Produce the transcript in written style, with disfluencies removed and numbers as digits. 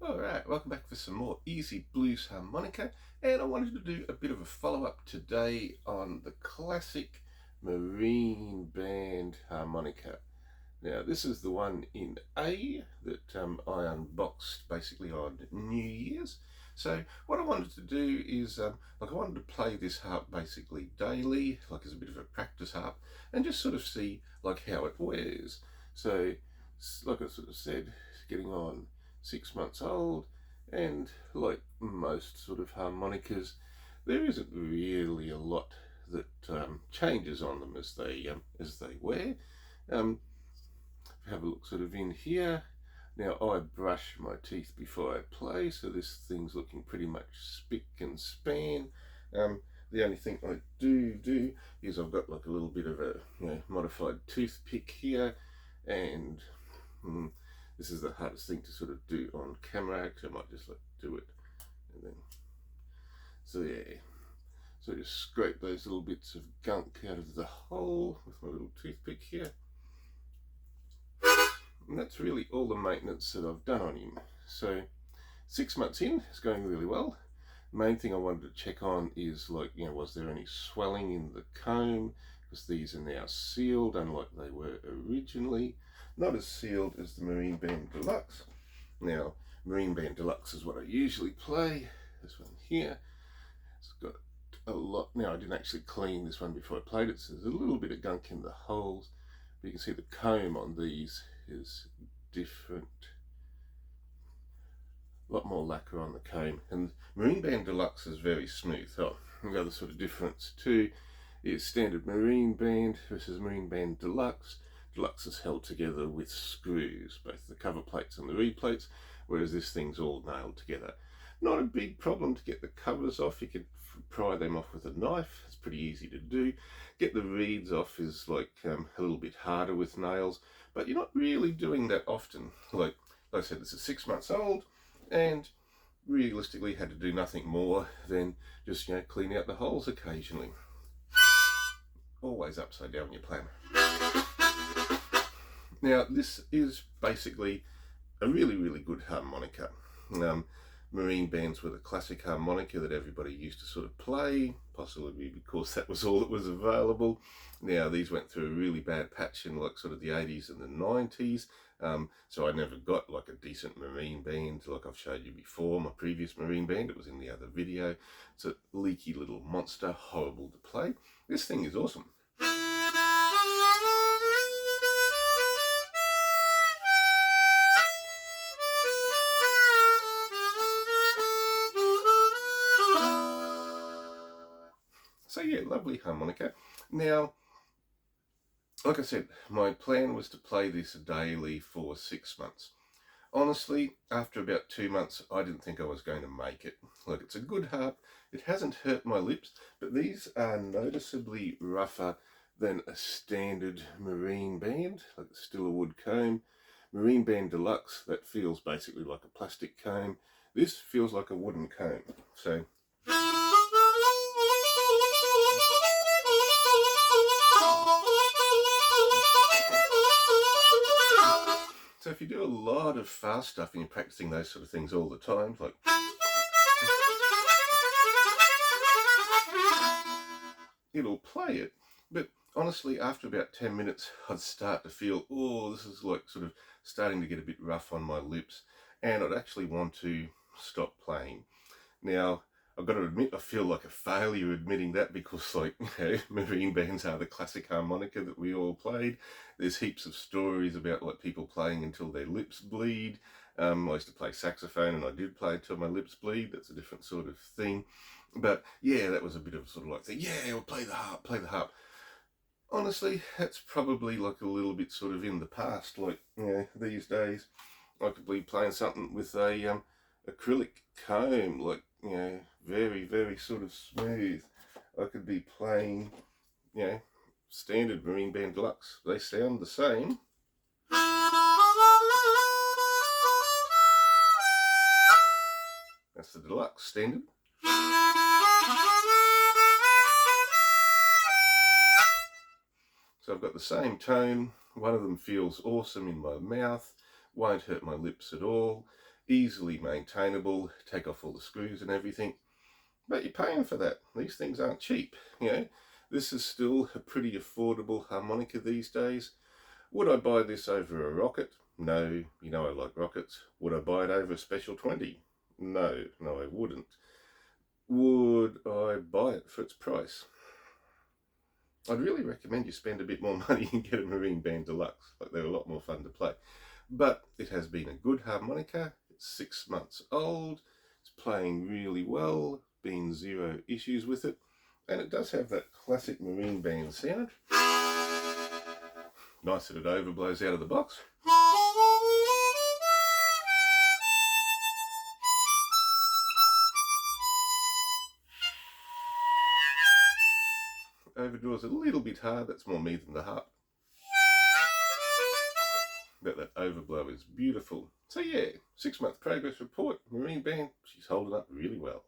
Alright, welcome back for some more easy blues harmonica, and I wanted to do a bit of a follow-up today on the classic marine band harmonica. Now this is the one in A that I unboxed basically on New Year's. So what I wanted to do is, I wanted to play this harp basically daily, like as a bit of a practice harp, and just sort of see like how it wears. So like I sort of said, it's getting on 6 months old, and like most sort of harmonicas, there isn't really a lot that changes on them as they wear. Have a look sort of in here. Now I brush my teeth before I play, so this thing's looking pretty much spick and span. The only thing I do is I've got like a little bit of a modified toothpick here, and this is the hardest thing to sort of do on camera, because I might just like do it, and then so yeah. So just scrape those little bits of gunk out of the hole with my little toothpick here. And that's really all the maintenance that I've done on him. So 6 months in, it's going really well. The main thing I wanted to check on is like, was there any swelling in the comb? Because these are now sealed, unlike they were originally. Not as sealed as the Marine Band Deluxe. Now, Marine Band Deluxe is what I usually play. This one here, it's got a lot. Now, I didn't actually clean this one before I played it, so there's a little bit of gunk in the holes. But you can see the comb on these is different. A lot more lacquer on the comb, and Marine Band Deluxe is very smooth. Oh, the other sort of difference too is standard Marine Band versus Marine Band Deluxe. Deluxe is held together with screws, both the cover plates and the reed plates, whereas this thing's all nailed together. Not a big problem to get the covers off. You can pry them off with a knife. It's pretty easy to do. Get the reeds off is like a little bit harder with nails, but you're not really doing that often. Like I said, this is 6 months old, and realistically had to do nothing more than just clean out the holes occasionally. Always upside down when you play. Now this is basically a really good harmonica. Marine bands were the classic harmonica that everybody used to sort of play, possibly because that was all that was available. Now these went through a really bad patch in like sort of the 80s and the 90s, so I never got like a decent marine band like I've showed you before. My previous marine band, it was in the other video. It's a leaky little monster, horrible to play. This thing is awesome. So yeah, lovely harmonica. Now, like I said, my plan was to play this daily for 6 months. Honestly, after about 2 months, I didn't think I was going to make it. Look, it's a good harp. It hasn't hurt my lips, but these are noticeably rougher than a standard marine band, like the Stiller wood comb. Marine Band Deluxe, that feels basically like a plastic comb. This feels like a wooden comb. So if you do a lot of fast stuff and you're practicing those sort of things all the time, like it'll play it. But honestly, after about 10 minutes, I'd start to feel, oh, this is like sort of starting to get a bit rough on my lips, and I'd actually want to stop playing. Now, I've got to admit, I feel like a failure admitting that, because like, marine bands are the classic harmonica that we all played. There's heaps of stories about like people playing until their lips bleed. I used to play saxophone, and I did play until my lips bleed. That's a different sort of thing. But yeah, that was a bit of sort of like, yeah, we'll play the harp, play the harp. Honestly, that's probably like a little bit sort of in the past. Like, these days, I could be playing something with a acrylic comb, like, very sort of smooth. I could be playing, standard Marine Band Deluxe. They sound the same. That's the Deluxe standard. So I've got the same tone. One of them feels awesome in my mouth, won't hurt my lips at all. easily maintainable, take off all the screws and everything. But you're paying for that. These things aren't cheap, you know. This is still a pretty affordable harmonica these days. Would I buy this over a rocket? No, you know I like rockets. Would I buy it over a Special 20? No, I wouldn't. Would I buy it for its price? I'd really recommend you spend a bit more money and get a Marine Band Deluxe. Like, they're a lot more fun to play. But it has been a good harmonica. It's 6 months old. It's playing really well. Been zero issues with it. And it does have that classic Marine Band sound. Nice that it overblows out of the box. Overdraws a little bit hard. That's more me than the harp. But that overblow is beautiful. So yeah, 6 month progress report. Marine Band, she's holding up really well.